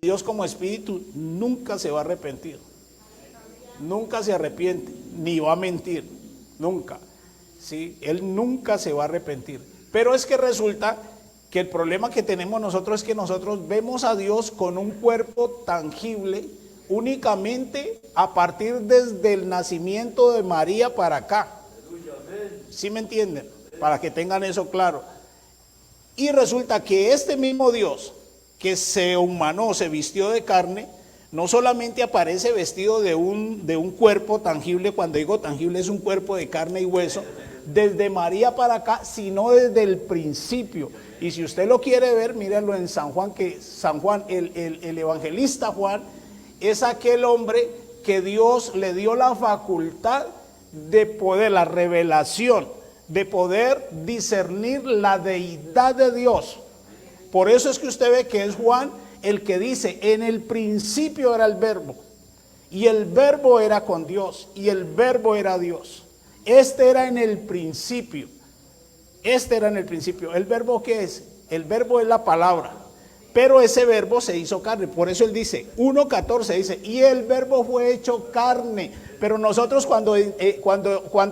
Dios como espíritu nunca se va a arrepentir. Nunca se arrepiente, ni va a mentir, nunca. ¿Sí? Él nunca se va a arrepentir. Pero es que resulta que el problema que tenemos nosotros es que nosotros vemos a Dios con un cuerpo tangible únicamente a partir desde el nacimiento de María para acá. ¿Sí me entienden? Para que tengan eso claro. Y resulta que este mismo Dios que se humanó, se vistió de carne, no solamente aparece vestido de un cuerpo tangible. Cuando digo tangible es un cuerpo de carne y hueso, desde María para acá, sino desde el principio. Y si usted lo quiere ver, mírenlo en San Juan, que San Juan, el evangelista Juan, es aquel hombre que Dios le dio la facultad de poder, la revelación, de poder discernir la deidad de Dios. Por eso es que usted ve que es Juan el que dice, en el principio era el verbo, y el verbo era con Dios, y el verbo era Dios. Este era en el principio. Este era en el principio. ¿El verbo qué es? El verbo es la palabra. Pero ese verbo se hizo carne. Por eso él dice, 1:14 dice, y el verbo fue hecho carne. Pero nosotros cuando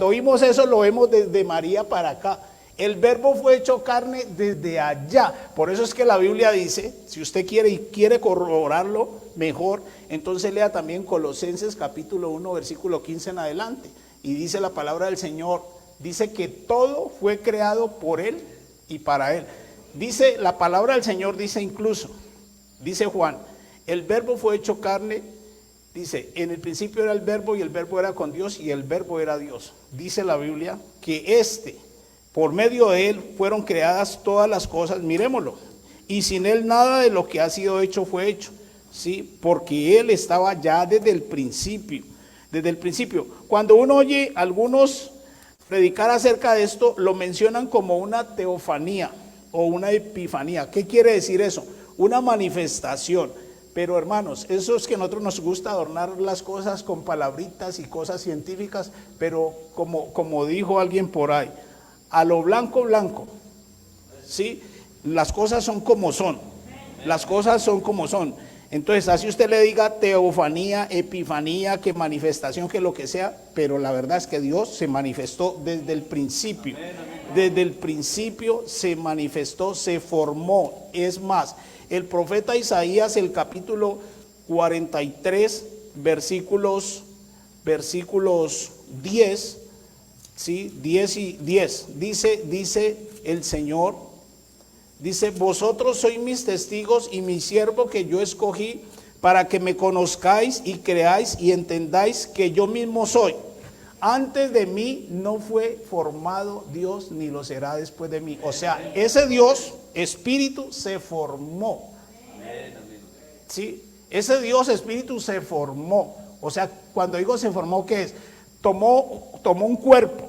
oímos eso lo vemos desde María para acá. El verbo fue hecho carne desde allá. Por eso es que la Biblia dice, si usted quiere corroborarlo mejor, entonces lea también Colosenses capítulo 1, versículo 15 en adelante. Y dice la palabra del Señor, dice que todo fue creado por Él y para Él. Dice la palabra del Señor, dice incluso, dice Juan, el verbo fue hecho carne, dice, en el principio era el verbo y el verbo era con Dios y el verbo era Dios. Dice la Biblia que por medio de Él fueron creadas todas las cosas, miremoslo, y sin Él nada de lo que ha sido hecho fue hecho, ¿sí? Porque Él estaba ya desde el principio. Desde el principio. Cuando uno oye algunos predicar acerca de esto, lo mencionan como una teofanía o una epifanía. ¿Qué quiere decir eso? Una manifestación. Pero hermanos, eso es que a nosotros nos gusta adornar las cosas con palabritas y cosas científicas, pero como dijo alguien por ahí, a lo blanco, blanco. ¿Sí? Las cosas son como son. Las cosas son como son. Entonces, así usted le diga teofanía, epifanía, que manifestación, que lo que sea, pero la verdad es que Dios se manifestó desde el principio. Desde el principio se manifestó, se formó. Es más, el profeta Isaías, el capítulo 43, versículos 10, ¿sí? 10 y 10, dice el Señor. Dice, vosotros sois mis testigos y mi siervo que yo escogí para que me conozcáis y creáis y entendáis que yo mismo soy. Antes de mí no fue formado Dios ni lo será después de mí. O sea, ese Dios, espíritu, se formó. ¿Sí? Ese Dios, espíritu, se formó. O sea, cuando digo se formó, ¿qué es? Tomó un cuerpo,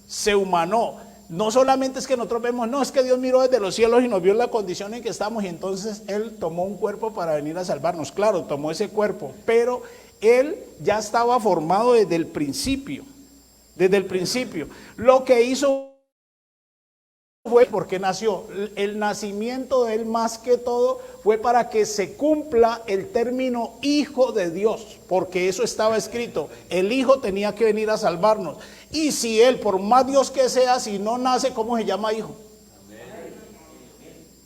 se humanó. No solamente es que nosotros vemos, no, es que Dios miró desde los cielos y nos vio la condición en que estamos y entonces Él tomó un cuerpo para venir a salvarnos. Claro, tomó ese cuerpo, pero Él ya estaba formado desde el principio. Desde el principio. Lo que hizo fue porque nació. El nacimiento de Él más que todo fue para que se cumpla el término Hijo de Dios, porque eso estaba escrito. El Hijo tenía que venir a salvarnos. Y si Él, por más Dios que sea, si no nace, ¿cómo se llama hijo?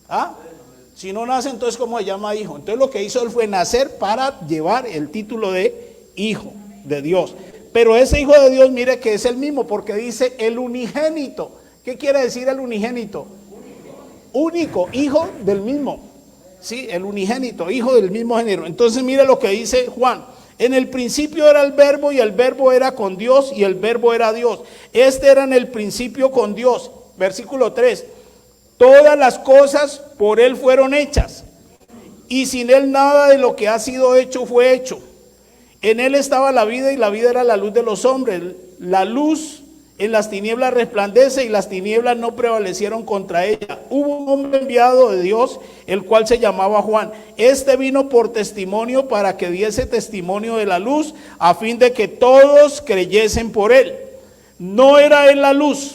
¿Ah? Si no nace, entonces ¿cómo se llama hijo? Entonces lo que hizo Él fue nacer para llevar el título de Hijo de Dios. Pero ese Hijo de Dios, mire que es el mismo, porque dice el unigénito. ¿Qué quiere decir el unigénito? Único, hijo del mismo. Sí, el unigénito, hijo del mismo género. Entonces mire lo que dice Juan. En el principio era el verbo y el verbo era con Dios y el verbo era Dios. Este era en el principio con Dios. Versículo 3. Todas las cosas por Él fueron hechas y sin Él nada de lo que ha sido hecho fue hecho. En Él estaba la vida y la vida era la luz de los hombres. La luz en las tinieblas resplandece y las tinieblas no prevalecieron contra ella. Hubo un hombre enviado de Dios, el cual se llamaba Juan. Este vino por testimonio para que diese testimonio de la luz, a fin de que todos creyesen por él. No era él la luz,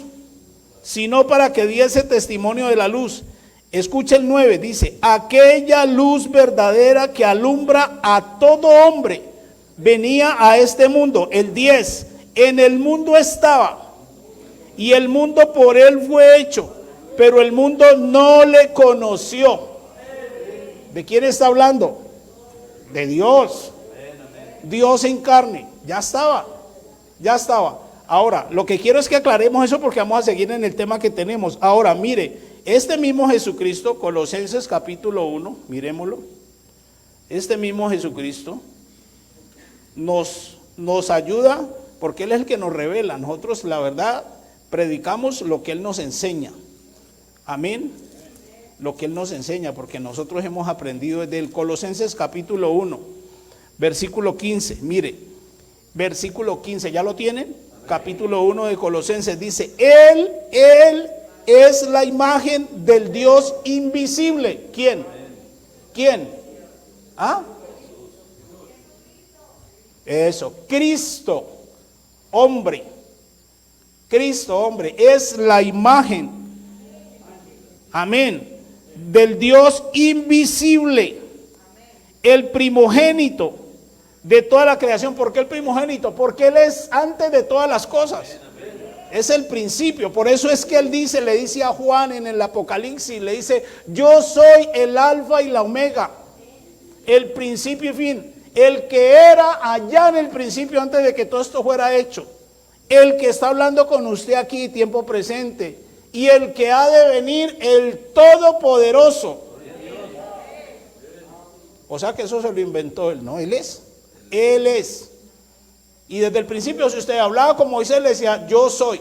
sino para que diese testimonio de la luz. Escucha el 9, dice, aquella luz verdadera que alumbra a todo hombre venía a este mundo. El 10, en el mundo estaba y el mundo por él fue hecho, pero el mundo no le conoció. ¿De quién está hablando? De Dios. Dios en carne. Ya estaba. Ahora, lo que quiero es que aclaremos eso porque vamos a seguir en el tema que tenemos. Ahora, mire, este mismo Jesucristo, Colosenses capítulo 1, miremoslo. Este mismo Jesucristo nos ayuda porque Él es el que nos revela. Nosotros, la verdad, predicamos lo que Él nos enseña. Amén. Lo que Él nos enseña, porque nosotros hemos aprendido desde el Colosenses capítulo 1, versículo 15. Mire, versículo 15, ¿ya lo tienen? Capítulo 1 de Colosenses dice, Él es la imagen del Dios invisible. ¿Quién? ¿Ah? Eso, Cristo, hombre. Cristo, hombre, es la imagen. Amén. Del Dios invisible, el primogénito de toda la creación. ¿Por qué el primogénito? Porque Él es antes de todas las cosas. Es el principio. Por eso es que Él dice, le dice a Juan en el Apocalipsis, le dice, yo soy el alfa y la omega, el principio y fin, el que era allá en el principio antes de que todo esto fuera hecho, el que está hablando con usted aquí, tiempo presente, y el que ha de venir, el Todopoderoso. O sea que eso se lo inventó Él, ¿no? Él es. Y desde el principio, si usted hablaba con Moisés, le decía, yo soy.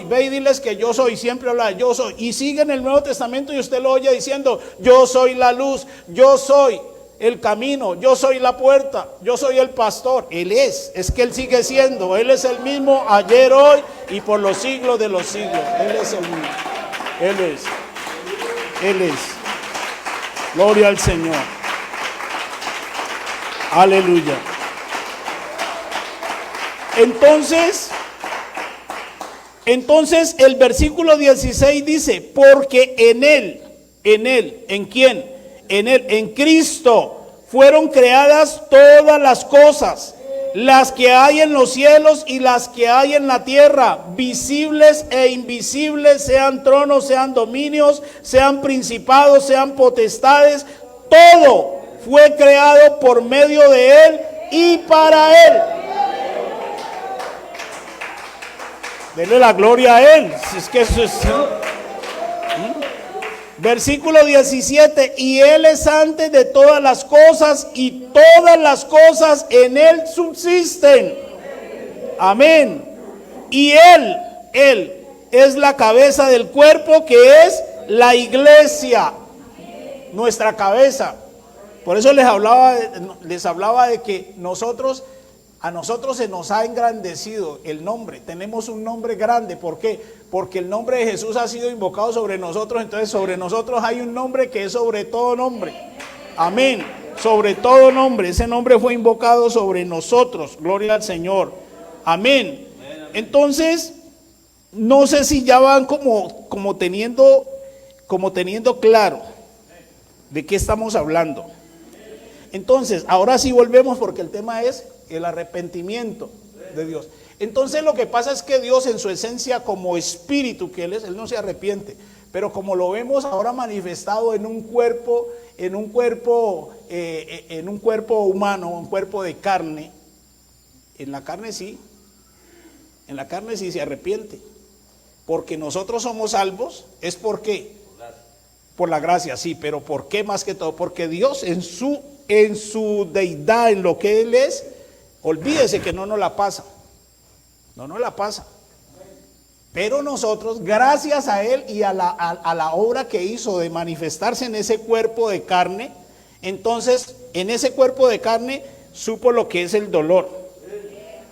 Ve y diles que yo soy. Siempre habla de yo soy. Y sigue en el Nuevo Testamento y usted lo oye diciendo, yo soy la luz, yo soy el camino, yo soy la puerta, yo soy el pastor. Él es que Él sigue siendo. Él es el mismo ayer, hoy y por los siglos de los siglos. Él es el mismo. Él es. Gloria al Señor. Aleluya. Entonces el versículo 16 dice, porque en Él, ¿en quién? En Él, en Cristo, fueron creadas todas las cosas, las que hay en los cielos y las que hay en la tierra, visibles e invisibles, sean tronos, sean dominios, sean principados, sean potestades, todo fue creado por medio de Él y para Él. Denle la gloria a Él. Si es que eso es. Versículo 17. Y Él es antes de todas las cosas, y todas las cosas en Él subsisten. Amén. Y Él es la cabeza del cuerpo, que es la iglesia. Nuestra cabeza. Por eso les hablaba de que a nosotros se nos ha engrandecido el nombre. Tenemos un nombre grande. ¿Por qué? Porque el nombre de Jesús ha sido invocado sobre nosotros. Entonces sobre nosotros hay un nombre que es sobre todo nombre. Amén. Sobre todo nombre. Ese nombre fue invocado sobre nosotros. Gloria al Señor. Amén. Entonces, no sé si ya van como teniendo claro de qué estamos hablando. Entonces, ahora sí volvemos porque el tema es el arrepentimiento de Dios. Entonces lo que pasa es que Dios en su esencia como espíritu que Él es, Él no se arrepiente. Pero como lo vemos ahora manifestado en un cuerpo humano, un cuerpo de carne, en la carne sí se arrepiente. Porque nosotros somos salvos, ¿es por qué? Por la gracia, sí, pero ¿por qué más que todo? Porque Dios en su deidad, en lo que Él es, olvídese que no nos la pasa. Pero nosotros, gracias a Él y a la obra que hizo de manifestarse en ese cuerpo de carne, entonces en ese cuerpo de carne supo lo que es el dolor,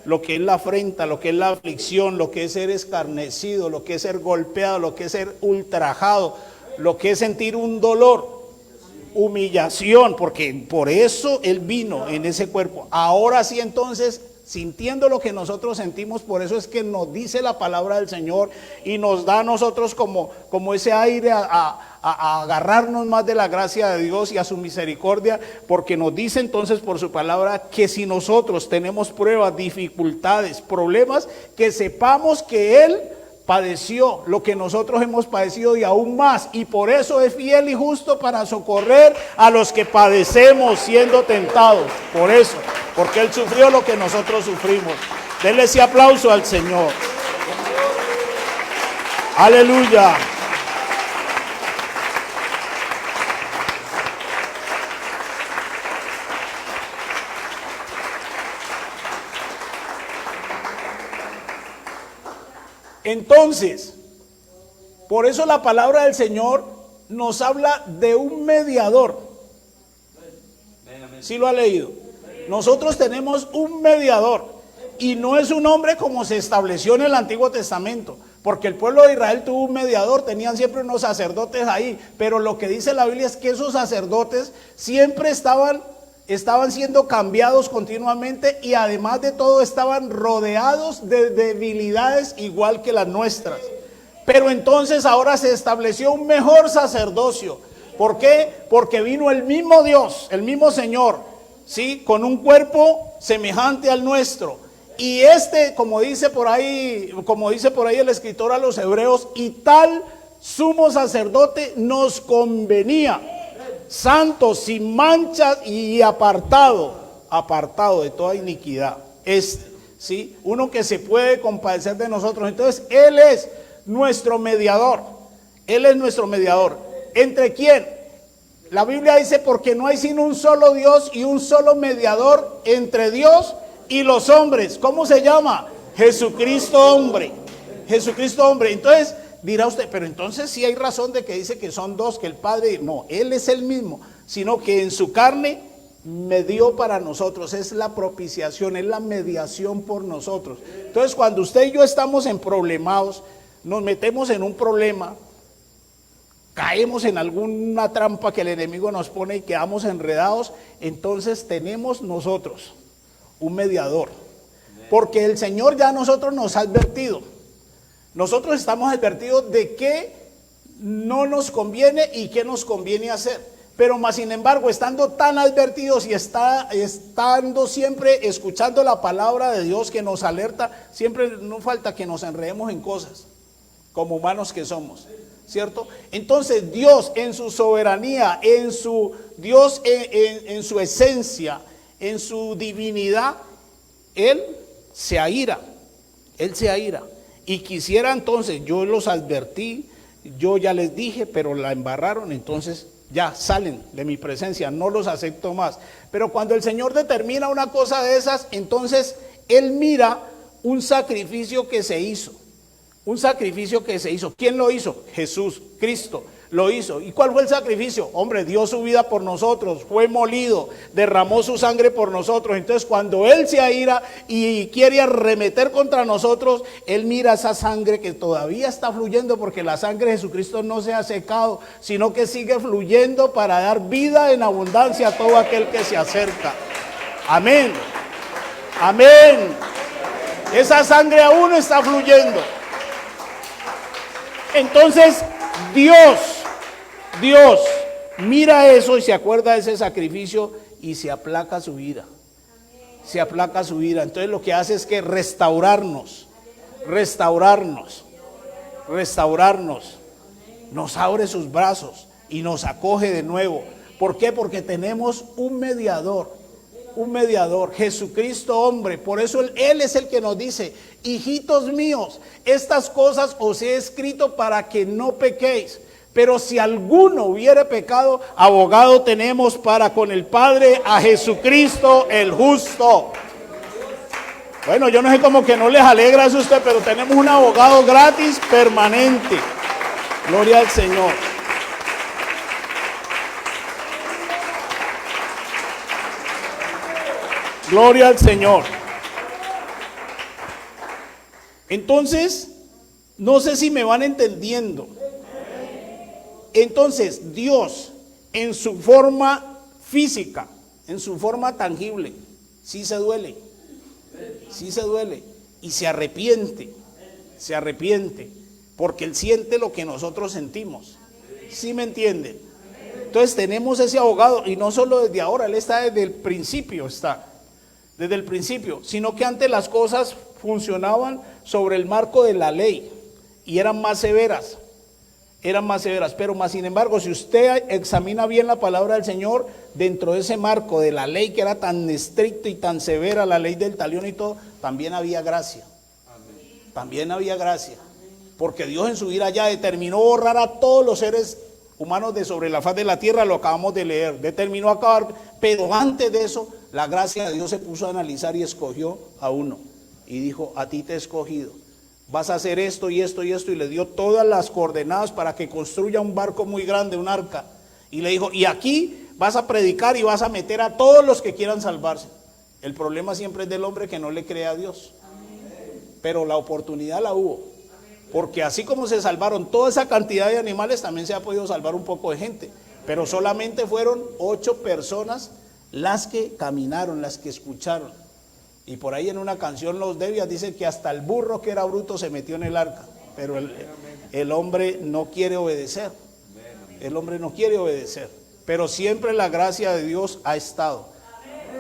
lo que es la afrenta, lo que es la aflicción, lo que es ser escarnecido, lo que es ser golpeado, lo que es ser ultrajado, lo que es sentir un dolor, humillación, porque por eso Él vino en ese cuerpo. Ahora sí, entonces sintiendo lo que nosotros sentimos. Por eso es que nos dice la palabra del Señor y nos da a nosotros como ese aire a agarrarnos más de la gracia de Dios y a su misericordia, porque nos dice entonces por su palabra que si nosotros tenemos pruebas, dificultades, problemas, que sepamos que Él padeció lo que nosotros hemos padecido y aún más, y por eso es fiel y justo para socorrer a los que padecemos siendo tentados. Por eso, porque Él sufrió lo que nosotros sufrimos. Denle ese aplauso al Señor. Aleluya. Entonces, por eso la palabra del Señor nos habla de un mediador. ¿Sí lo ha leído? Nosotros tenemos un mediador y no es un hombre como se estableció en el Antiguo Testamento, porque el pueblo de Israel tuvo un mediador, tenían siempre unos sacerdotes ahí, pero lo que dice la Biblia es que esos sacerdotes siempre estaban siendo cambiados continuamente y además de todo estaban rodeados de debilidades igual que las nuestras. Pero entonces ahora se estableció un mejor sacerdocio. ¿Por qué? Porque vino el mismo Dios, el mismo Señor, ¿sí? Con un cuerpo semejante al nuestro. Y como dice por ahí el escritor a los hebreos, y tal sumo sacerdote nos convenía, santo, sin mancha y apartado de toda iniquidad. ¿Sí? Uno que se puede compadecer de nosotros. Entonces, Él es nuestro mediador. Él es nuestro mediador. ¿Entre quién? La Biblia dice, porque no hay sino un solo Dios y un solo mediador entre Dios y los hombres. ¿Cómo se llama? Jesucristo hombre. Jesucristo hombre. Entonces, dirá usted, pero entonces sí hay razón de que dice que son dos, que el Padre, no, Él es el mismo, sino que en su carne me dio para nosotros, es la propiciación, es la mediación por nosotros. Entonces cuando usted y yo estamos problemados, nos metemos en un problema, caemos en alguna trampa que el enemigo nos pone y quedamos enredados, entonces tenemos nosotros un mediador, porque el Señor ya a nosotros nos ha advertido. Nosotros estamos advertidos de qué no nos conviene y qué nos conviene hacer. Pero más sin embargo, estando tan advertidos y estando siempre escuchando la palabra de Dios que nos alerta, siempre no falta que nos enredemos en cosas, como humanos que somos, ¿cierto? Entonces Dios en su soberanía, en su esencia, en su divinidad, Él se aira. Y quisiera entonces, yo los advertí, yo ya les dije, pero la embarraron, entonces ya salen de mi presencia, no los acepto más. Pero cuando el Señor determina una cosa de esas, entonces Él mira un sacrificio que se hizo. ¿Quién lo hizo? Jesús, Cristo lo hizo. ¿Y cuál fue el sacrificio? Hombre, dio su vida por nosotros, fue molido, derramó su sangre por nosotros. Entonces cuando Él se aira y quiere arremeter contra nosotros, Él mira esa sangre que todavía está fluyendo, porque la sangre de Jesucristo no se ha secado, sino que sigue fluyendo para dar vida en abundancia a todo aquel que se acerca. Amén. Amén. Esa sangre aún está fluyendo. Entonces Dios mira eso y se acuerda de ese sacrificio y se aplaca su ira. Entonces lo que hace es que restaurarnos. Nos abre sus brazos y nos acoge de nuevo. ¿Por qué? Porque tenemos un mediador, Jesucristo hombre. Por eso Él es el que nos dice: hijitos míos, estas cosas os he escrito para que no pequéis. Pero si alguno hubiere pecado, abogado tenemos para con el Padre, a Jesucristo el justo. Bueno, yo no sé, como que no les alegra eso a usted, pero tenemos un abogado gratis permanente. Gloria al Señor. Gloria al Señor. Entonces, no sé si me van entendiendo. Entonces, Dios en su forma física, en su forma tangible, sí se duele. Sí se duele y se arrepiente, porque él siente lo que nosotros sentimos. ¿Sí me entienden? Entonces tenemos ese abogado y no solo desde ahora, él está desde el principio, desde el principio, sino que antes las cosas funcionaban sobre el marco de la ley y eran más severas, pero más sin embargo, si usted examina bien la palabra del Señor, dentro de ese marco de la ley que era tan estricta y tan severa, la ley del talión y todo, también había gracia. También había gracia, porque Dios en su ira ya determinó borrar a todos los seres humanos de sobre la faz de la tierra, lo acabamos de leer, determinó acabar, pero antes de eso, la gracia de Dios se puso a analizar y escogió a uno, y dijo, a ti te he escogido, vas a hacer esto y esto y esto, y le dio todas las coordenadas para que construya un barco muy grande, un arca, y le dijo, y aquí vas a predicar y vas a meter a todos los que quieran salvarse. El problema siempre es del hombre que no le cree a Dios. Pero la oportunidad la hubo, porque así como se salvaron toda esa cantidad de animales, también se ha podido salvar un poco de gente, pero solamente fueron 8 personas las que caminaron, las que escucharon. Y por ahí en una canción Los Debias dice que hasta el burro que era bruto se metió en el arca, pero el hombre no quiere obedecer, pero siempre la gracia de Dios ha estado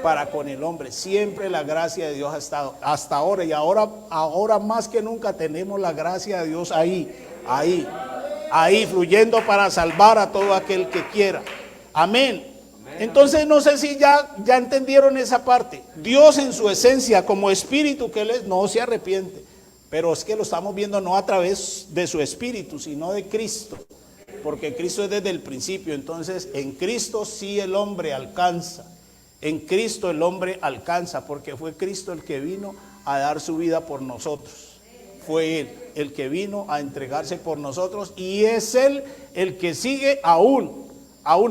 para con el hombre, siempre la gracia de Dios ha estado, hasta ahora, y ahora más que nunca tenemos la gracia de Dios ahí, fluyendo para salvar a todo aquel que quiera. Amén. Entonces no sé si ya entendieron esa parte. Dios en su esencia, como espíritu que Él es, no se arrepiente, pero es que lo estamos viendo no a través de su espíritu, sino de Cristo, porque Cristo es desde el principio. Entonces en Cristo sí el hombre alcanza. En Cristo el hombre alcanza, porque fue Cristo el que vino a dar su vida por nosotros. Fue Él el que vino a entregarse por nosotros, y es Él el que sigue aún.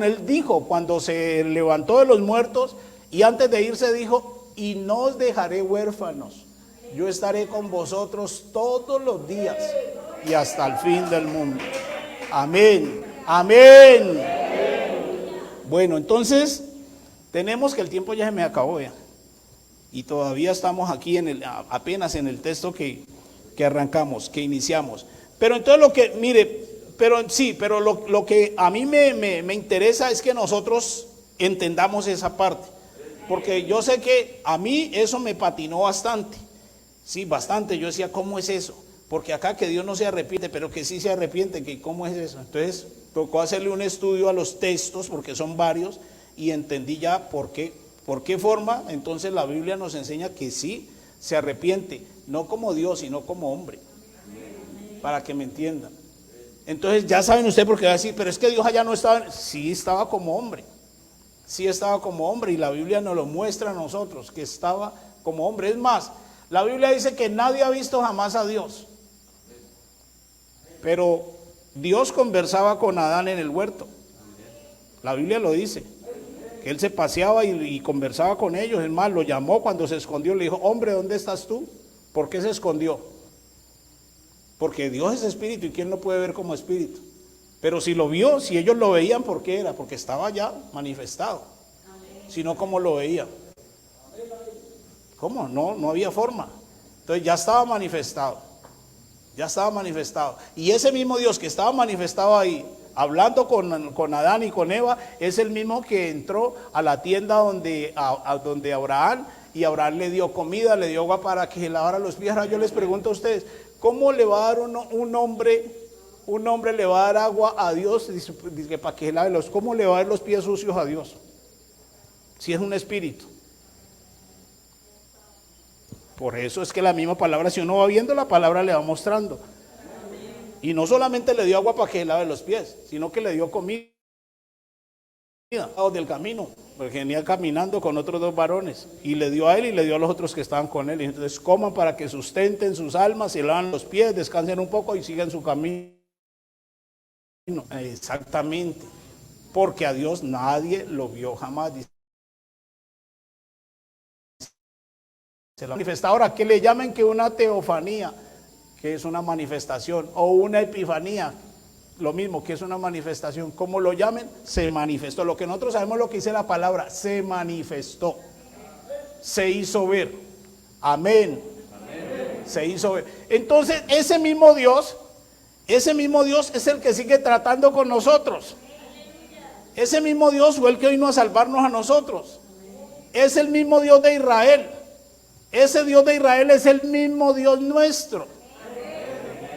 Él dijo cuando se levantó de los muertos y antes de irse dijo, y no os dejaré huérfanos, yo estaré con vosotros todos los días y hasta el fin del mundo. Amén, amén. Bueno, entonces tenemos que el tiempo ya se me acabó ya, y todavía estamos aquí apenas en el texto que arrancamos, que iniciamos. Pero entonces lo que a mí me interesa es que nosotros entendamos esa parte, porque yo sé que a mí eso me patinó bastante, sí, bastante. Yo decía, ¿cómo es eso? Porque acá que Dios no se arrepiente, pero que sí se arrepiente, que ¿cómo es eso? Entonces tocó hacerle un estudio a los textos, porque son varios, y entendí ya por qué forma. Entonces la Biblia nos enseña que sí se arrepiente, no como Dios, sino como hombre, para que me entiendan. Entonces ya saben ustedes por qué va a decir, pero es que Dios allá no estaba. Sí estaba como hombre, y la Biblia nos lo muestra a nosotros, que estaba como hombre. Es más, la Biblia dice que nadie ha visto jamás a Dios, pero Dios conversaba con Adán en el huerto. La Biblia lo dice, que él se paseaba y conversaba con ellos. Es más, lo llamó cuando se escondió, le dijo, hombre, ¿dónde estás tú? ¿Por qué se escondió? Porque Dios es espíritu, y ¿quién lo puede ver como espíritu? Pero si lo vio, si ellos lo veían, ¿por qué era? Porque estaba ya manifestado. Si no, ¿cómo lo veían? ¿Cómo? No había forma. Entonces ya estaba manifestado. Y ese mismo Dios que estaba manifestado ahí, hablando con Adán y con Eva, es el mismo que entró a la tienda donde Abraham, y Abraham le dio comida, le dio agua para que lavara los pies. Ahora yo les pregunto a ustedes, ¿cómo le va a dar un hombre le va a dar agua a Dios? Dice para que lave ¿cómo le va a dar los pies sucios a Dios? Si es un espíritu. Por eso es que la misma palabra, si uno va viendo, la palabra le va mostrando. Y no solamente le dio agua para que lave los pies, sino que le dio comida del camino, porque venía caminando con otros 2 varones, y le dio a él y le dio a los otros que estaban con él. Y entonces coman para que sustenten sus almas, se lavan los pies, descansen un poco y sigan su camino. Exactamente, porque a Dios nadie lo vio jamás. Se lo manifesta. Ahora, que le llamen que una teofanía, que es una manifestación, o una epifanía, lo mismo, que es una manifestación, como lo llamen, se manifestó. Lo que nosotros sabemos, lo que dice la palabra, se manifestó, se hizo ver. Amén. Se hizo ver. Entonces, ese mismo Dios es el que sigue tratando con nosotros. Ese mismo Dios fue el que vino a salvarnos a nosotros. Es el mismo Dios de Israel. Ese Dios de Israel es el mismo Dios nuestro.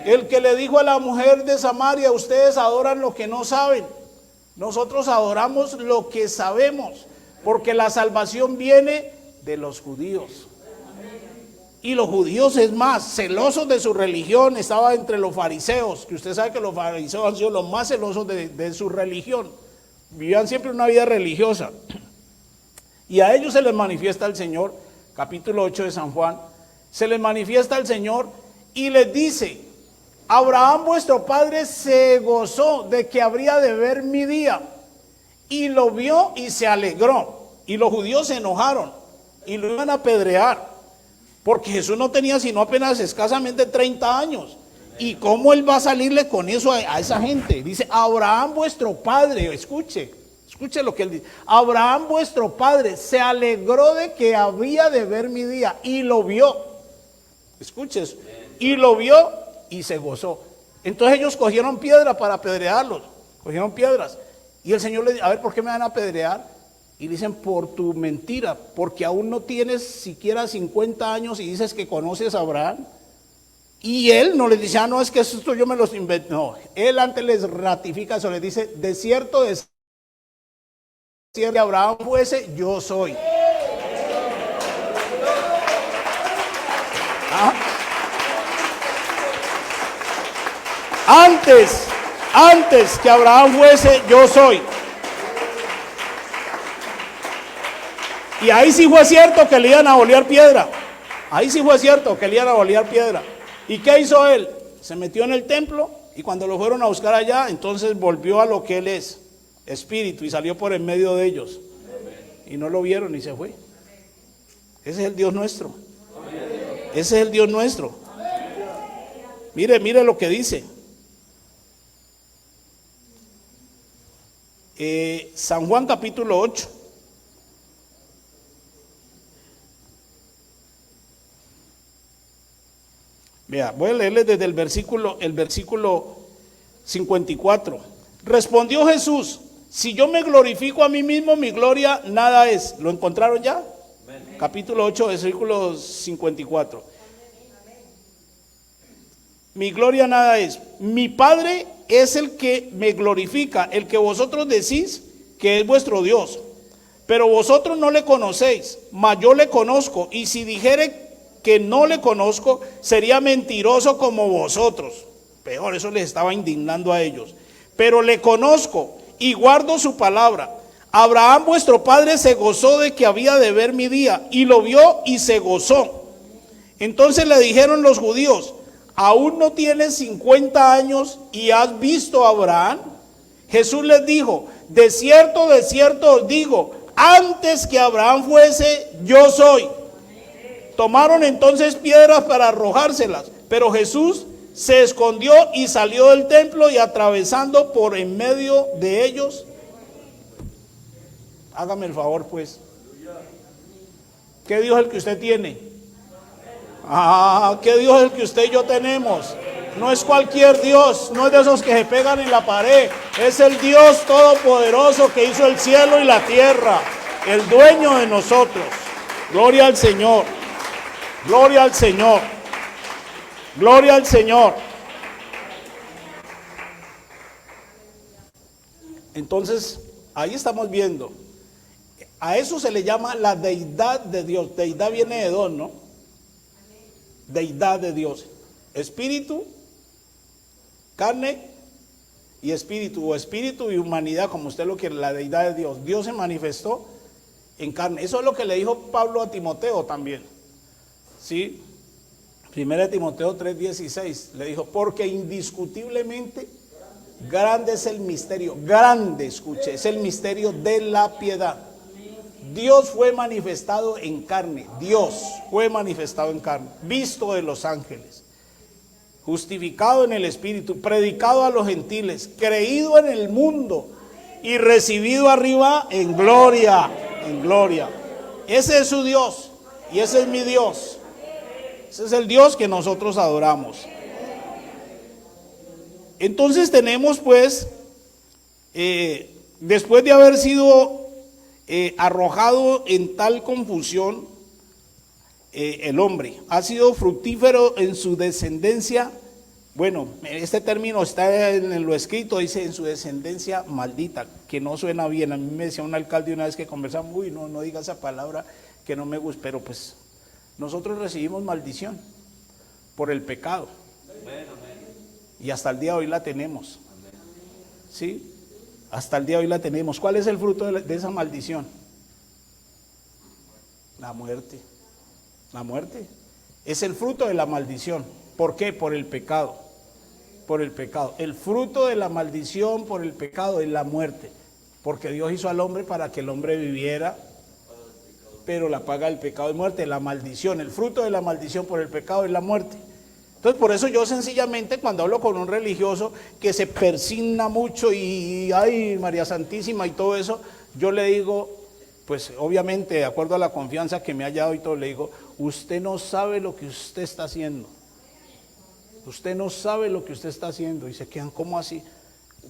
El que le dijo a la mujer de Samaria: ustedes adoran lo que no saben. Nosotros adoramos lo que sabemos, porque la salvación viene de los judíos. Y los judíos, es más, celosos de su religión, estaba entre los fariseos, que usted sabe que los fariseos han sido los más celosos de su religión. Vivían siempre una vida religiosa. Y a ellos se les manifiesta el Señor, capítulo 8 de San Juan, se les manifiesta el Señor y les dice: Abraham vuestro padre se gozó de que habría de ver mi día, y lo vio y se alegró. Y los judíos se enojaron y lo iban a apedrear, porque Jesús no tenía sino apenas escasamente 30 años. ¿Y cómo él va a salirle con eso a esa gente? Dice: Abraham vuestro padre, escuche lo que él dice. Abraham vuestro padre se alegró de que había de ver mi día, y lo vio. Escuche eso. Y lo vio y se gozó. Entonces ellos cogieron piedra para apedrearlos. Cogieron piedras. Y el Señor le dice: a ver, ¿por qué me van a apedrear? Y dicen: por tu mentira, porque aún no tienes siquiera 50 años y dices que conoces a Abraham. Y él no les dice: no, es que esto yo me los inventé. No, él antes les ratifica eso, les dice: de cierto, Abraham fuese, yo soy. ¿Ah? Antes que Abraham fuese, yo soy. Y ahí sí fue cierto que le iban a bolear piedra. Ahí sí fue cierto que le iban a bolear piedra. ¿Y qué hizo él? Se metió en el templo, y cuando lo fueron a buscar allá, entonces volvió a lo que él es, espíritu, y salió por en medio de ellos. Y no lo vieron y se fue. Ese es el Dios nuestro. Ese es el Dios nuestro. Mire lo que dice. San Juan capítulo 8. Vea, voy a leerles desde el versículo 54. Respondió Jesús: si yo me glorifico a mí mismo, mi gloria nada es. ¿Lo encontraron ya? Amén. Capítulo 8, versículo 54. Mi gloria nada es. Mi Padre es el que me glorifica, el que vosotros decís que es vuestro Dios. Pero vosotros no le conocéis, mas yo le conozco. Y si dijere que no le conozco, sería mentiroso como vosotros. Peor, eso les estaba indignando a ellos. Pero le conozco y guardo su palabra. Abraham vuestro padre se gozó de que había de ver mi día, y lo vio y se gozó. Entonces le dijeron los judíos: ¿aún no tienes 50 años y has visto a Abraham? Jesús les dijo: de cierto os digo, antes que Abraham fuese, yo soy. Tomaron entonces piedras para arrojárselas, pero Jesús se escondió y salió del templo, y atravesando por en medio de ellos. Hágame el favor, pues. ¿Qué Dios es el que usted tiene? ¿Qué Dios es el que usted y yo tenemos? No es cualquier Dios, no es de esos que se pegan en la pared. Es el Dios todopoderoso que hizo el cielo y la tierra, el dueño de nosotros. Gloria al Señor. Gloria al Señor. Gloria al Señor. Entonces, ahí estamos viendo. A eso se le llama la deidad de Dios. Deidad viene de don, ¿no? Deidad de Dios. Espíritu, carne y espíritu, o espíritu y humanidad, como usted lo quiere, la deidad de Dios. Dios se manifestó en carne. Eso es lo que le dijo Pablo a Timoteo también. ¿Sí? 1 Timoteo 3:16 le dijo: porque indiscutiblemente grande es el misterio, grande, escuche, es el misterio de la piedad. Dios fue manifestado en carne, Dios fue manifestado en carne, visto de los ángeles, justificado en el Espíritu, predicado a los gentiles, creído en el mundo y recibido arriba en gloria, en gloria. Ese es su Dios y ese es mi Dios. Ese es el Dios que nosotros adoramos. Entonces tenemos pues, después de haber sido arrojado en tal confusión, el hombre ha sido fructífero en su descendencia. Bueno, este término está en lo escrito, dice en su descendencia maldita, que no suena bien. A mí me decía un alcalde una vez que conversamos, uy, no diga esa palabra que no me gusta, pero pues nosotros recibimos maldición por el pecado. Y hasta el día de hoy la tenemos. ¿Sí? Hasta el día de hoy la tenemos. ¿Cuál es el fruto de esa maldición? La muerte. La muerte. Es el fruto de la maldición. ¿Por qué? Por el pecado. Por el pecado. El fruto de la maldición por el pecado es la muerte. Porque Dios hizo al hombre para que el hombre viviera, pero la paga del pecado es muerte. La maldición, el fruto de la maldición por el pecado es la muerte. Entonces por eso yo sencillamente cuando hablo con un religioso que se persigna mucho y ay María Santísima y todo eso, yo le digo, pues obviamente de acuerdo a la confianza que me ha dado y todo, le digo, usted no sabe lo que usted está haciendo. Usted no sabe lo que usted está haciendo. Y se quedan, ¿cómo así?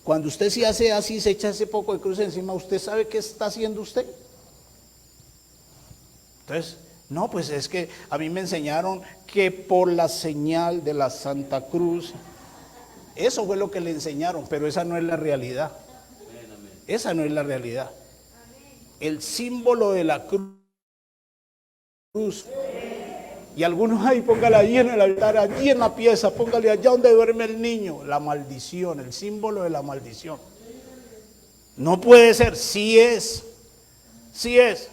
Cuando usted se hace así, se echa ese poco de cruz encima, ¿usted sabe qué está haciendo usted? Entonces, no, pues es que a mí me enseñaron que por la señal de la Santa Cruz, eso fue lo que le enseñaron, pero esa no es la realidad. Esa no es la realidad. El símbolo de la cruz. Y algunos ahí, póngale allí en el altar, allí en la pieza, póngale allá donde duerme el niño. La maldición, el símbolo de la maldición. No puede ser, sí es. Sí es.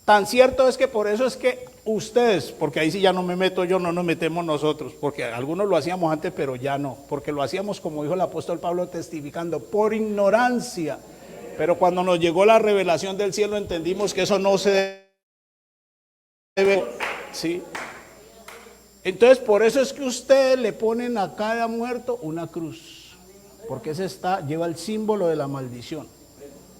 Tan cierto es que por eso es que ustedes, porque ahí sí ya no me meto yo, no nos metemos nosotros, porque algunos lo hacíamos antes, pero ya no, porque lo hacíamos como dijo el apóstol Pablo testificando, por ignorancia. Pero cuando nos llegó la revelación del cielo entendimos que eso no se debe, ¿sí? Entonces por eso es que ustedes le ponen a cada muerto una cruz, porque ese lleva el símbolo de la maldición,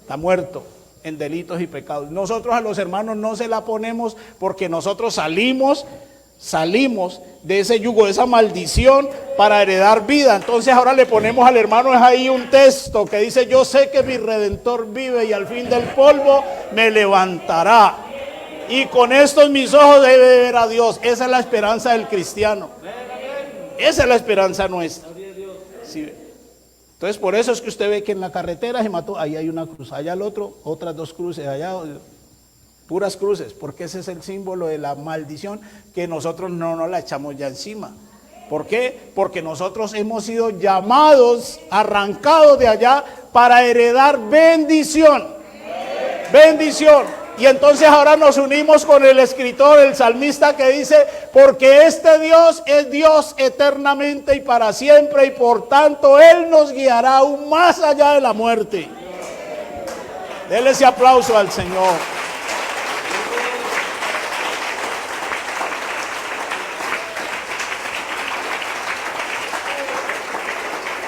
está muerto en delitos y pecados. Nosotros a los hermanos no se la ponemos porque nosotros salimos de ese yugo, de esa maldición para heredar vida. Entonces ahora le ponemos al hermano, es ahí un texto que dice, yo sé que mi Redentor vive y al fin del polvo me levantará. Y con estos mis ojos debe de ver a Dios. Esa es la esperanza del cristiano. Esa es la esperanza nuestra. Sí. Entonces por eso es que usted ve que en la carretera se mató, ahí hay una cruz, allá al otro, otras dos cruces, allá puras cruces, porque ese es el símbolo de la maldición que nosotros no nos la echamos ya encima. ¿Por qué? Porque nosotros hemos sido llamados, arrancados de allá para heredar bendición. Bendición. Y entonces ahora nos unimos con el escritor, el salmista que dice, porque este Dios es Dios eternamente y para siempre y por tanto Él nos guiará aún más allá de la muerte. Denle ese aplauso al Señor.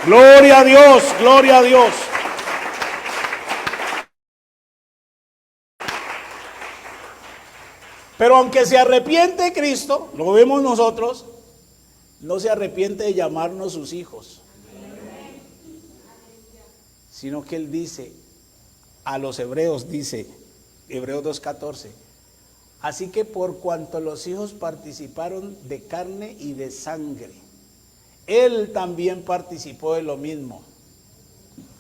Gloria a Dios, gloria a Dios. Pero aunque se arrepiente Cristo, lo vemos nosotros, no se arrepiente de llamarnos sus hijos, sino que Él dice a los hebreos, dice Hebreos 2:14, así que por cuanto los hijos participaron de carne y de sangre, Él también participó de lo mismo.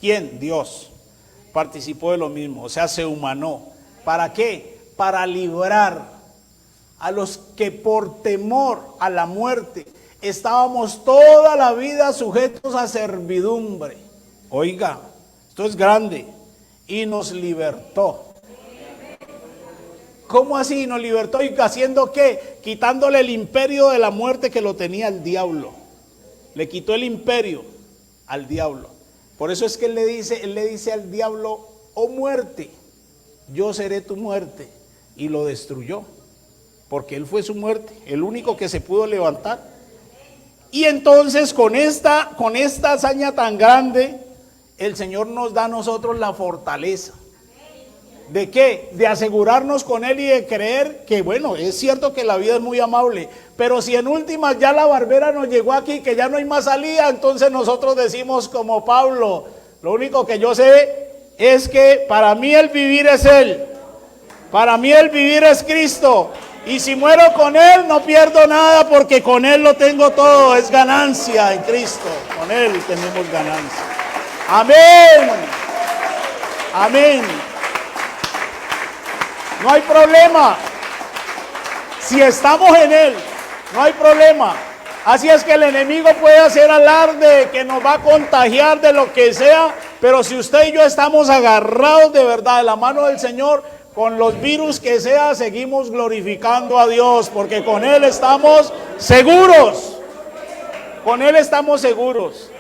¿Quién? Dios participó de lo mismo, o sea, se humanó. ¿Para qué? Para librar a los que por temor a la muerte estábamos toda la vida sujetos a servidumbre. Oiga, esto es grande. Y nos libertó. ¿Cómo así nos libertó? ¿Y haciendo qué? Quitándole el imperio de la muerte que lo tenía el diablo. Le quitó el imperio al diablo. Por eso es que él le dice al diablo, oh muerte, yo seré tu muerte. Y lo destruyó. Porque él fue su muerte, el único que se pudo levantar. Y entonces con esta hazaña tan grande, el Señor nos da a nosotros la fortaleza. ¿De qué? De asegurarnos con Él y de creer que, bueno, es cierto que la vida es muy amable, pero si en últimas ya la barbera nos llegó aquí, que ya no hay más salida, entonces nosotros decimos como Pablo, lo único que yo sé es que para mí el vivir es Él, para mí el vivir es Cristo, y si muero con Él no pierdo nada porque con Él lo tengo todo, es ganancia en Cristo, con Él tenemos ganancia. Amén, amén. No hay problema. Si estamos en Él, no hay problema. Así es que el enemigo puede hacer alarde que nos va a contagiar de lo que sea, pero si usted y yo estamos agarrados de verdad de la mano del Señor, con los virus que sea, seguimos glorificando a Dios, porque con Él estamos seguros. Con Él estamos seguros.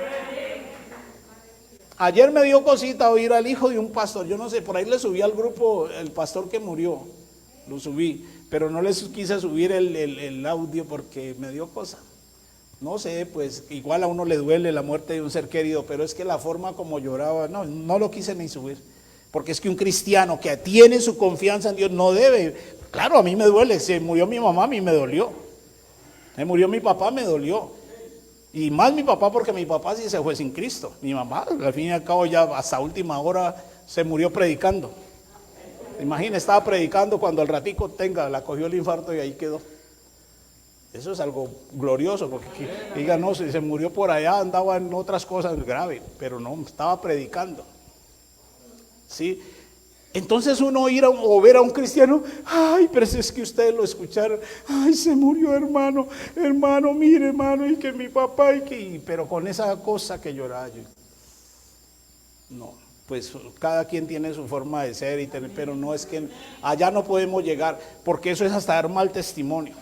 Ayer me dio cosita oír al hijo de un pastor, yo no sé, por ahí le subí al grupo el pastor que murió, lo subí, pero no les quise subir el audio porque me dio cosa. No sé, pues igual a uno le duele la muerte de un ser querido, pero es que la forma como lloraba, no lo quise ni subir, porque es que un cristiano que tiene su confianza en Dios no debe, claro, a mí me duele, se murió mi mamá, a mí me dolió, se murió mi papá, me dolió. Y más mi papá, porque mi papá sí se fue sin Cristo. Mi mamá, al fin y al cabo, ya hasta última hora se murió predicando. Imagina, estaba predicando cuando al ratico la cogió el infarto y ahí quedó. Eso es algo glorioso, porque diga, no, si se murió por allá, andaba en otras cosas graves, pero no, estaba predicando. ¿Sí? Entonces uno ir o ver a un cristiano, ay, pero es que ustedes lo escucharon, ay, se murió hermano, mire hermano, y que mi papá, pero con esa cosa que lloraba yo. No, pues cada quien tiene su forma de ser y tener, pero no es que allá no podemos llegar, porque eso es hasta dar mal testimonio.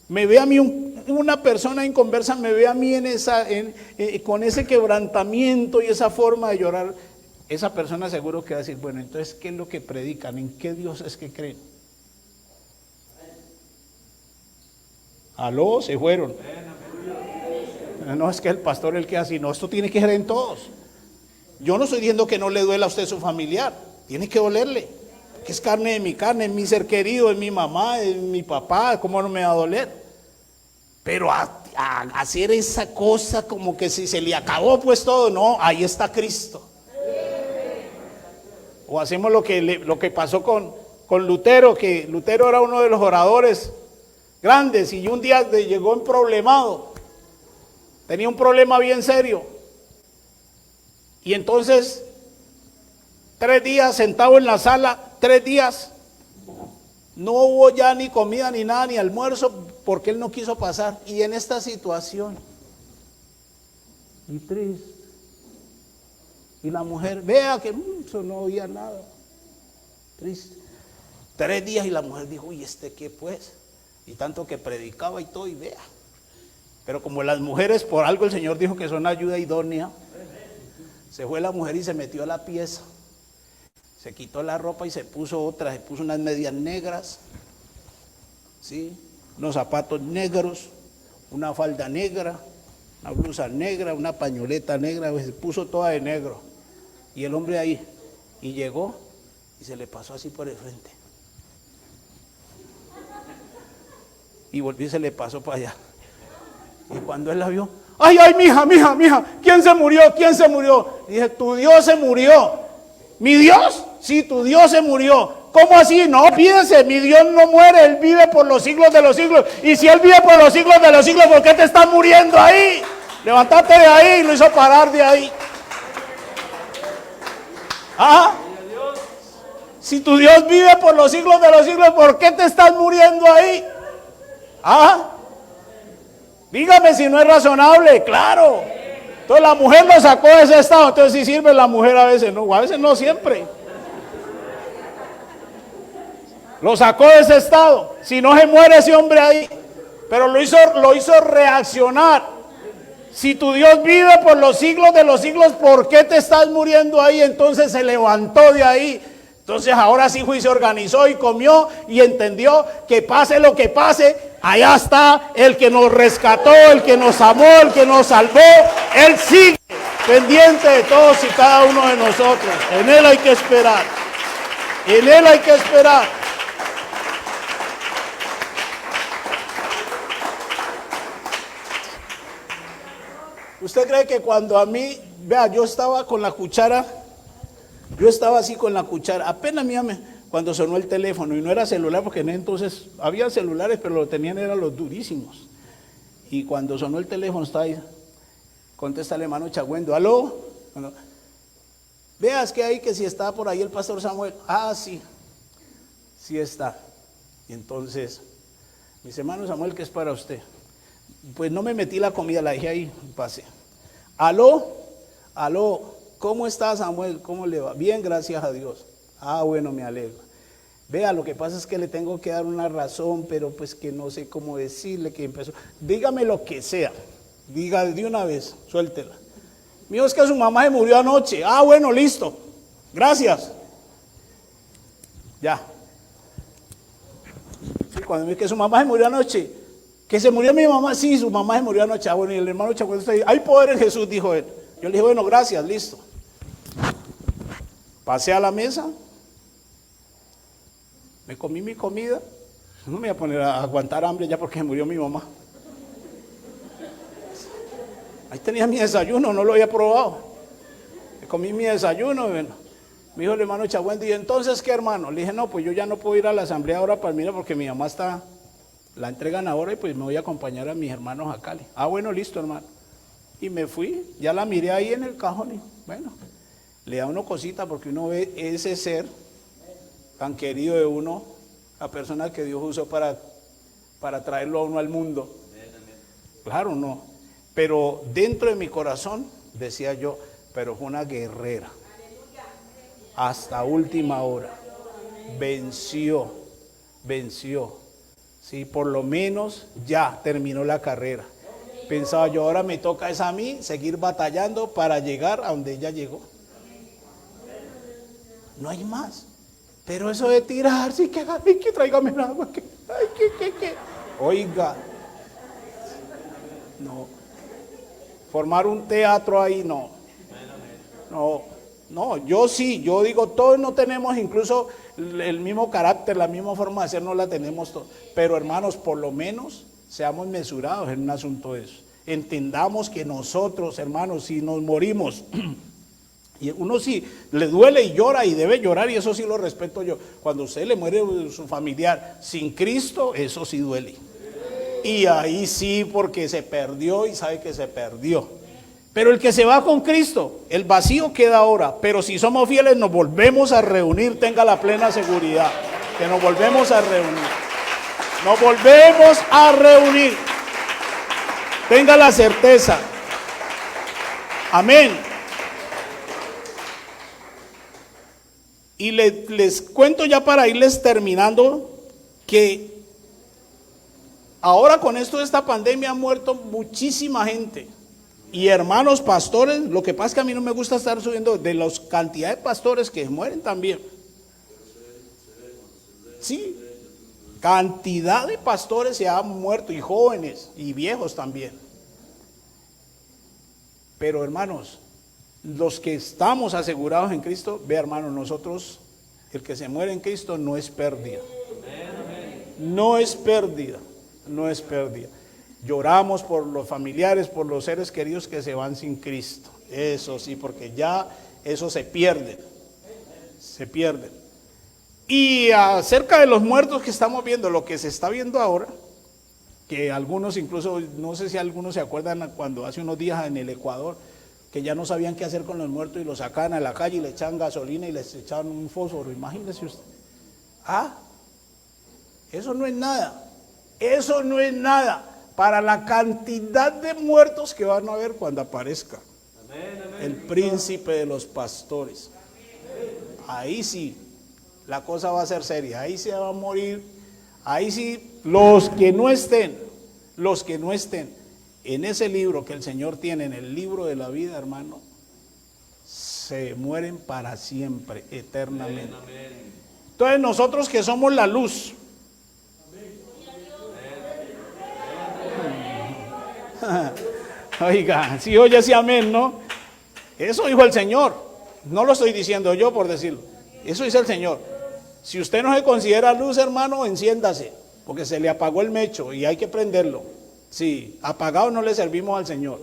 Me ve a mí una persona inconversa, me ve a mí con ese quebrantamiento y esa forma de llorar. Esa persona seguro que va a decir, bueno, entonces, ¿qué es lo que predican? ¿En qué Dios es que creen? ¿Aló? Se fueron. No, es que el pastor el que así, no, esto tiene que ser en todos. Yo no estoy diciendo que no le duela a usted su familiar, tiene que dolerle, que es carne de mi carne, es mi ser querido, es mi mamá, es mi papá, ¿cómo no me va a doler? Pero a hacer esa cosa como que si se le acabó pues todo, no, ahí está Cristo. O hacemos lo que pasó con Lutero, que Lutero era uno de los oradores grandes y un día llegó emproblemado, tenía un problema bien serio. Y entonces, 3 días sentado en la sala, 3 días, no hubo ya ni comida ni nada, ni almuerzo, porque él no quiso pasar. Y en esta situación, y triste. Y la mujer, vea que eso no oía nada. Triste. 3 días y la mujer dijo, ¿y este qué pues? Y tanto que predicaba y todo, y vea. Pero como las mujeres, por algo el Señor dijo que son ayuda idónea, se fue la mujer y se metió a la pieza. Se quitó la ropa y se puso otra, se puso unas medias negras, ¿sí? Unos zapatos negros, una falda negra, una blusa negra, una pañoleta negra, se puso toda de negro. Y el hombre ahí, y llegó y se le pasó así por el frente. Y volvió y se le pasó para allá. Y cuando él la vio, ay, mija, ¿quién se murió? Y dije, tu Dios se murió. ¿Mi Dios? Sí, tu Dios se murió. ¿Cómo así? No, piense, mi Dios no muere, Él vive por los siglos de los siglos. Y si Él vive por los siglos de los siglos, ¿por qué te estás muriendo ahí? Levántate de ahí, y lo hizo parar de ahí. ¿Ah? Si tu Dios vive por los siglos de los siglos, ¿por qué te estás muriendo ahí? ¿Ah? Dígame si no es razonable, claro. Entonces la mujer lo sacó de ese estado, entonces sí sirve la mujer a veces, no, a veces no siempre. Lo sacó de ese estado, si no se muere ese hombre ahí, pero lo hizo reaccionar. Si tu Dios vive por los siglos de los siglos, ¿por qué te estás muriendo ahí? Entonces se levantó de ahí. Entonces ahora sí se organizó y comió y entendió que pase lo que pase, allá está el que nos rescató, el que nos amó, el que nos salvó. Él sigue pendiente de todos y cada uno de nosotros. En Él hay que esperar. En Él hay que esperar. ¿Usted cree que cuando a mí, vea, yo estaba con la cuchara, yo estaba así con la cuchara, apenas cuando sonó el teléfono, y no era celular, porque en ese entonces había celulares, pero lo tenían eran los durísimos. Y cuando sonó el teléfono, estaba ahí, contesta el hermano Chagüendo, ¿aló? Bueno, veas que hay que si está por ahí el pastor Samuel. Ah, sí, sí está. Y entonces, mis hermanos Samuel, ¿qué es para usted? Pues no me metí la comida, la dejé ahí, pasé. ¿Aló? ¿Cómo está Samuel? ¿Cómo le va? Bien, gracias a Dios. Ah, bueno, me alegro. Vea, lo que pasa es que le tengo que dar una razón, pero pues que no sé cómo decirle, que empezó. Dígame lo que sea, diga de una vez, suéltela. Mío, es que su mamá se murió anoche. Ah, bueno, listo. Gracias. Ya. Sí, cuando me dice que su mamá se murió anoche. Que se murió mi mamá, sí, su mamá se murió anoche. Ah, bueno, y el hermano Chacuendo está ahí. Hay poder en Jesús, dijo él. Yo le dije, bueno, gracias, listo. Pasé a la mesa. Me comí mi comida. No me voy a poner a aguantar hambre ya porque se murió mi mamá. Ahí tenía mi desayuno, no lo había probado. Me comí mi desayuno. Bueno. Me dijo el hermano Chagüendo, ¿y entonces qué, hermano? Le dije, no, pues yo ya no puedo ir a la asamblea ahora para mí porque mi mamá está, la entregan ahora y pues me voy a acompañar a mis hermanos a Cali. Ah, bueno, listo, hermano. Y me fui, ya la miré ahí en el cajón y bueno, le da uno cosita porque uno ve ese ser tan querido de uno, la persona que Dios usó para traerlo a uno al mundo. Claro, no. Pero dentro de mi corazón, decía yo, pero fue una guerrera. Hasta última hora. Venció. Sí, por lo menos ya terminó la carrera. Pensaba yo, ahora me toca es a mí seguir batallando para llegar a donde ella llegó. No hay más. Pero eso de tirarse, que tráigame el agua, que. Oiga. No. Formar un teatro ahí, no. No, yo sí, yo digo, todos no tenemos incluso el mismo carácter, la misma forma de ser, no la tenemos todos. Pero hermanos, por lo menos seamos mesurados en un asunto de eso. Entendamos que nosotros, hermanos, si nos morimos, y uno sí le duele y llora y debe llorar, y eso sí lo respeto yo. Cuando usted le muere su familiar sin Cristo, eso sí duele. Y ahí sí, porque se perdió y sabe que se perdió. Pero el que se va con Cristo, el vacío queda ahora. Pero si somos fieles, nos volvemos a reunir. Tenga la plena seguridad que nos volvemos a reunir. Nos volvemos a reunir. Tenga la certeza. Amén. Y les cuento ya para irles terminando que ahora con esto de esta pandemia ha muerto muchísima gente. Y hermanos pastores, lo que pasa es que a mí no me gusta estar subiendo de la cantidad de pastores que mueren también. Sí, cantidad de pastores se han muerto, y jóvenes y viejos también. Pero hermanos, los que estamos asegurados en Cristo, ve hermano, nosotros, el que se muere en Cristo no es pérdida. No es pérdida, no es pérdida. Lloramos por los familiares, por los seres queridos que se van sin Cristo. Eso sí, porque ya eso se pierde. Se pierde. Y acerca de los muertos que estamos viendo, lo que se está viendo ahora, que algunos incluso, no sé si algunos se acuerdan cuando hace unos días en el Ecuador, que ya no sabían qué hacer con los muertos y los sacaban a la calle y le echaban gasolina y les echaban un fósforo. Imagínese usted. Eso no es nada. Eso no es nada para la cantidad de muertos que van a haber cuando aparezca el príncipe de los pastores. Ahí sí, la cosa va a ser seria. Ahí se va a morir. Ahí sí, los que no estén en ese libro que el Señor tiene, en el libro de la vida, hermano, se mueren para siempre, eternamente. Entonces nosotros que somos la luz, oiga, si oye ese amén, ¿no? Eso dijo el Señor, no lo estoy diciendo yo por decirlo, eso dice el Señor. Si usted no se considera luz, hermano, enciéndase, porque se le apagó el mecho y hay que prenderlo. Sí, apagado no le servimos al Señor.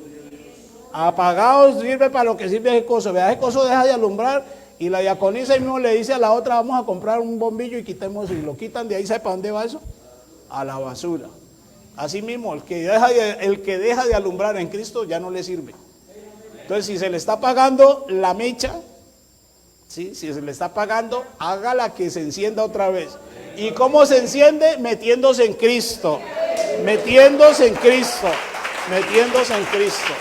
Apagado sirve para lo que sirve ese coso. Vea, ese coso deja de alumbrar y la diaconisa ahí mismo le dice a la otra, vamos a comprar un bombillo y quitemos, y lo quitan de ahí. ¿Sabe para dónde va eso? A la basura. Así mismo, el que deja de alumbrar en Cristo ya no le sirve. Entonces, si se le está apagando la mecha, ¿sí? Si se le está apagando, hágala que se encienda otra vez. ¿Y cómo se enciende? Metiéndose en Cristo. Metiéndose en Cristo. Metiéndose en Cristo.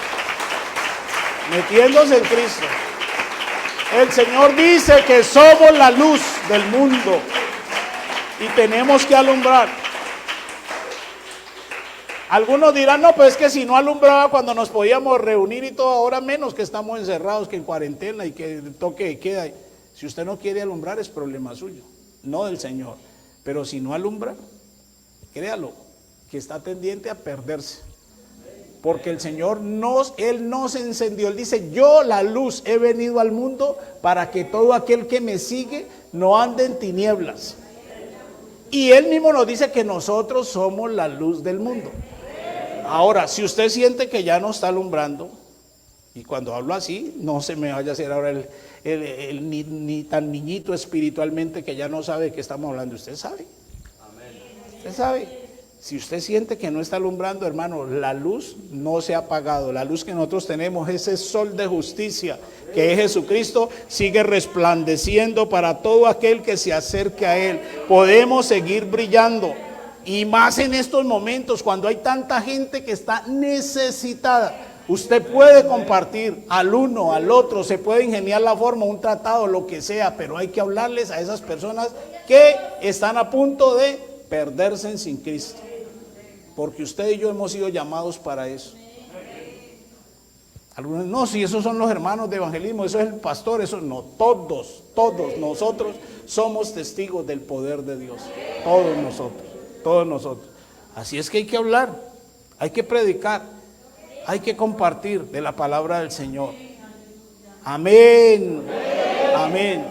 Metiéndose en Cristo. El Señor dice que somos la luz del mundo y tenemos que alumbrar. Algunos dirán, no, pues es que si no alumbraba cuando nos podíamos reunir y todo, ahora menos que estamos encerrados, que en cuarentena y que toque de queda. Si usted no quiere alumbrar es problema suyo, no del Señor. Pero si no alumbra, créalo, que está tendiente a perderse. Porque el Señor Él nos encendió. Él dice, yo la luz he venido al mundo para que todo aquel que me sigue no ande en tinieblas. Y Él mismo nos dice que nosotros somos la luz del mundo. Ahora, si usted siente que ya no está alumbrando, y cuando hablo así, no se me vaya a hacer ahora ni tan niñito espiritualmente que ya no sabe de qué estamos hablando. Usted sabe. Usted sabe. Si usted siente que no está alumbrando, hermano, la luz no se ha apagado. La luz que nosotros tenemos, ese sol de justicia que es Jesucristo, sigue resplandeciendo para todo aquel que se acerque a Él. Podemos seguir brillando. Y más en estos momentos, cuando hay tanta gente que está necesitada. Usted puede compartir al uno, al otro, se puede ingeniar la forma, un tratado, lo que sea, pero hay que hablarles a esas personas que están a punto de perderse sin Cristo. Porque usted y yo hemos sido llamados para eso. Algunos, no, si esos son los hermanos de evangelismo, eso es el pastor, eso no, todos nosotros somos testigos del poder de Dios. Todos nosotros. Así es que hay que hablar, hay que predicar, hay que compartir de la palabra del Señor. Amén. Amén.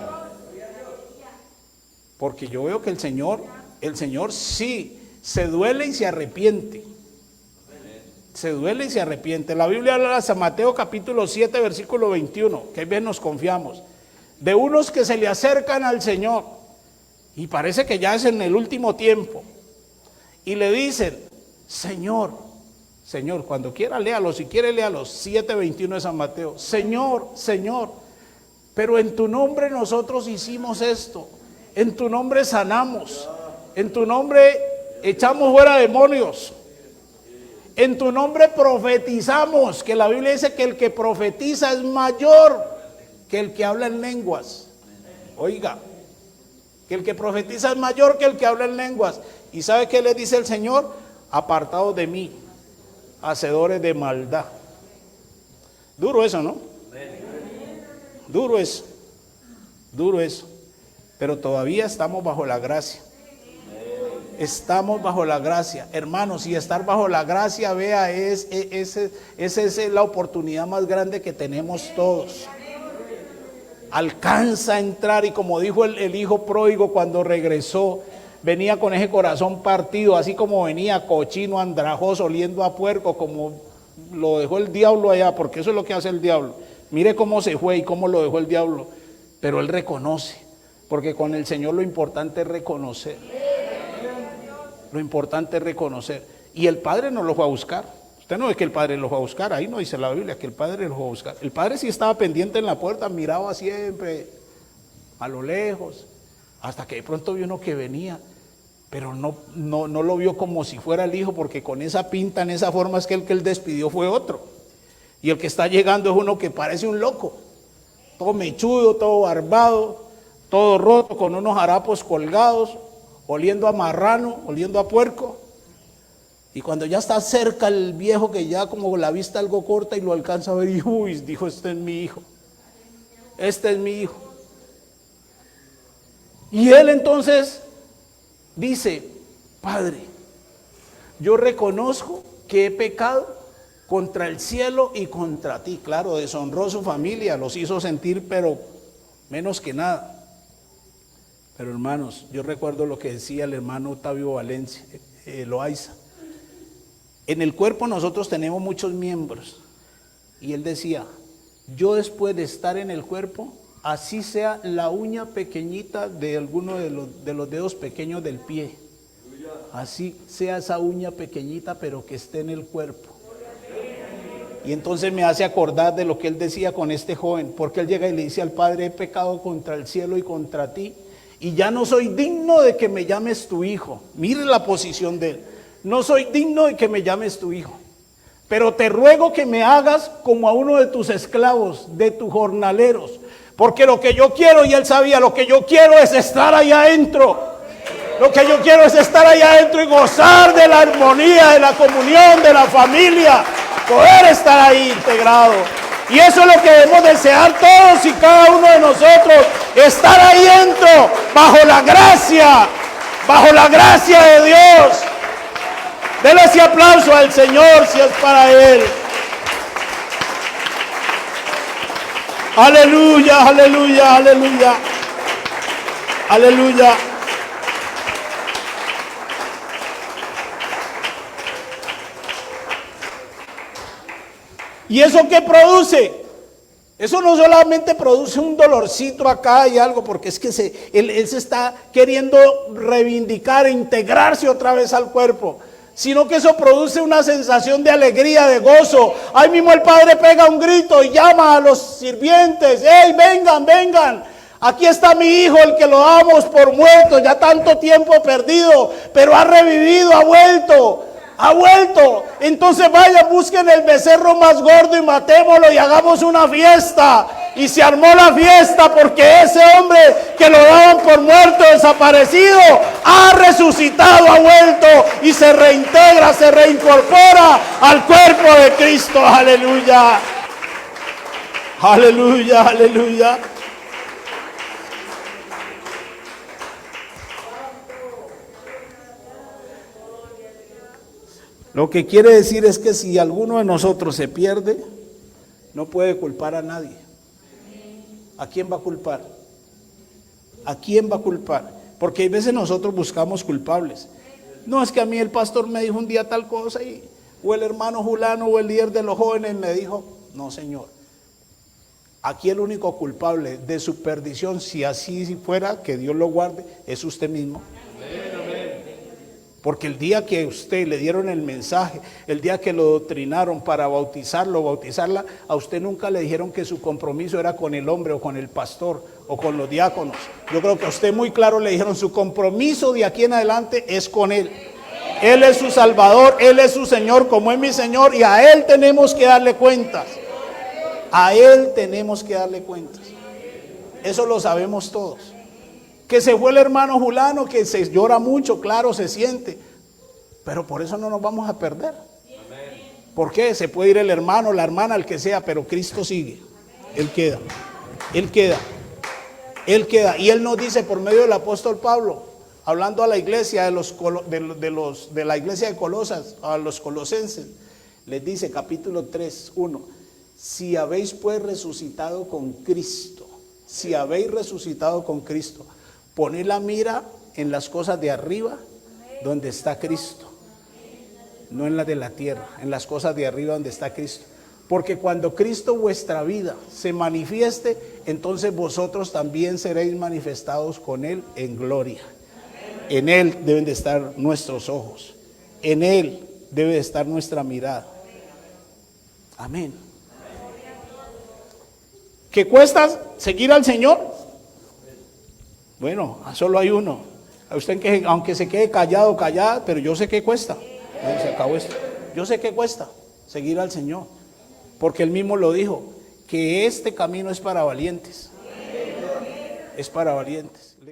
Porque yo veo que el Señor sí se duele y se arrepiente. Se duele y se arrepiente. La Biblia habla de San Mateo capítulo 7 versículo 21, que bien nos confiamos, de unos que se le acercan al Señor y parece que ya es en el último tiempo y le dicen, Señor, cuando quiera léalo, si quiere léalo, 7:21 de San Mateo, Señor, pero en tu nombre nosotros hicimos esto, en tu nombre sanamos, en tu nombre echamos fuera demonios, en tu nombre profetizamos, que la Biblia dice que el que profetiza es mayor que el que habla en lenguas. Oiga, que el que profetiza es mayor que el que habla en lenguas. ¿Y sabe qué le dice el Señor? Apartados de mí, hacedores de maldad. Duro eso, ¿no? Duro eso. Pero todavía estamos bajo la gracia. Estamos bajo la gracia, hermanos, y estar bajo la gracia, vea, esa es la oportunidad más grande que tenemos todos. Alcanza a entrar, y como dijo el hijo pródigo cuando regresó, venía con ese corazón partido, así como venía cochino, andrajoso, oliendo a puerco, como lo dejó el diablo allá, porque eso es lo que hace el diablo. Mire cómo se fue y cómo lo dejó el diablo, pero él reconoce, porque con el Señor lo importante es reconocer. Lo importante es reconocer. Y el Padre no lo fue a buscar. Usted no ve que el Padre lo fue a buscar. Ahí no dice la Biblia que el Padre lo fue a buscar. El Padre sí estaba pendiente en la puerta, miraba siempre a lo lejos, hasta que de pronto vio uno que venía, pero no lo vio como si fuera el Hijo, porque con esa pinta, en esa forma, es que el que él despidió fue otro. Y el que está llegando es uno que parece un loco, todo mechudo, todo barbado, todo roto, con unos harapos colgados, oliendo a marrano, oliendo a puerco. Y cuando ya está cerca el viejo, que ya como la vista algo corta y lo alcanza a ver, y uy, dijo, este es mi hijo, este es mi hijo. Y él entonces dice, Padre, yo reconozco que he pecado contra el cielo y contra ti. Claro, deshonró su familia, los hizo sentir pero menos que nada. Pero hermanos, yo recuerdo lo que decía el hermano Octavio Valencia, Loaiza. En el cuerpo nosotros tenemos muchos miembros. Y él decía, yo después de estar en el cuerpo, así sea la uña pequeñita de alguno de los dedos pequeños del pie, así sea esa uña pequeñita, pero que esté en el cuerpo. Y entonces me hace acordar de lo que él decía con este joven, porque él llega y le dice al Padre, he pecado contra el cielo y contra ti, y ya no soy digno de que me llames tu hijo. Mire la posición de él, no soy digno de que me llames tu hijo, pero te ruego que me hagas como a uno de tus esclavos, de tus jornaleros, porque lo que yo quiero, y él sabía, lo que yo quiero es estar allá adentro. Lo que yo quiero es estar allá adentro y gozar de la armonía, de la comunión, de la familia, poder estar ahí integrado. Y eso es lo que debemos desear todos y cada uno de nosotros, estar ahí dentro, bajo la gracia de Dios. Denle ese aplauso al Señor si es para Él. Aleluya, aleluya, aleluya. Aleluya. ¿Y eso qué produce? Eso no solamente produce un dolorcito acá y algo, porque es que él se está queriendo reivindicar, integrarse otra vez al cuerpo, sino que eso produce una sensación de alegría, de gozo. Ahí mismo el padre pega un grito y llama a los sirvientes, ¡hey, vengan, vengan! Aquí está mi hijo, el que lo damos por muerto, ya tanto tiempo perdido, pero ha revivido, ha vuelto. Entonces vayan, busquen el becerro más gordo y matémoslo y hagamos una fiesta. Y se armó la fiesta porque ese hombre que lo daban por muerto, desaparecido, ha resucitado, ha vuelto y se reintegra, se reincorpora al cuerpo de Cristo. Aleluya. Aleluya, aleluya. Lo que quiere decir es que si alguno de nosotros se pierde, no puede culpar a nadie. ¿A quién va a culpar? ¿A quién va a culpar? Porque hay veces nosotros buscamos culpables. No, es que a mí el pastor me dijo un día tal cosa, o el hermano Julano o el líder de los jóvenes me dijo. No, Señor. Aquí el único culpable de su perdición, si así fuera, que Dios lo guarde, es usted mismo. Porque el día que usted le dieron el mensaje, el día que lo doctrinaron para bautizarlo o bautizarla, a usted nunca le dijeron que su compromiso era con el hombre o con el pastor o con los diáconos. Yo creo que a usted muy claro le dijeron, su compromiso de aquí en adelante es con Él. Él es su Salvador, Él es su Señor, como es mi Señor, y a Él tenemos que darle cuentas. A Él tenemos que darle cuentas. Eso lo sabemos todos. Que se fue el hermano Julano, que se llora mucho, claro, se siente, pero por eso no nos vamos a perder. ¿Por qué? Se puede ir el hermano, la hermana, el que sea, pero Cristo sigue. Él queda, Él queda, Él queda. Y Él nos dice por medio del apóstol Pablo, hablando a la iglesia de la iglesia de Colosas, a los colosenses, les dice capítulo 3, 1, si habéis pues resucitado con Cristo, si habéis resucitado con Cristo, poned la mira en las cosas de arriba, donde está Cristo, no en las de la tierra, en las cosas de arriba donde está Cristo. Porque cuando Cristo vuestra vida se manifieste, entonces vosotros también seréis manifestados con Él en gloria. En Él deben de estar nuestros ojos, en Él debe de estar nuestra mirada. Amén. ¿Qué cuesta seguir al Señor? Bueno, solo hay uno. A usted que, aunque se quede callado, callada, pero yo sé que cuesta. Se acabó esto. Yo sé que cuesta seguir al Señor, porque Él mismo lo dijo, que este camino es para valientes. Es para valientes.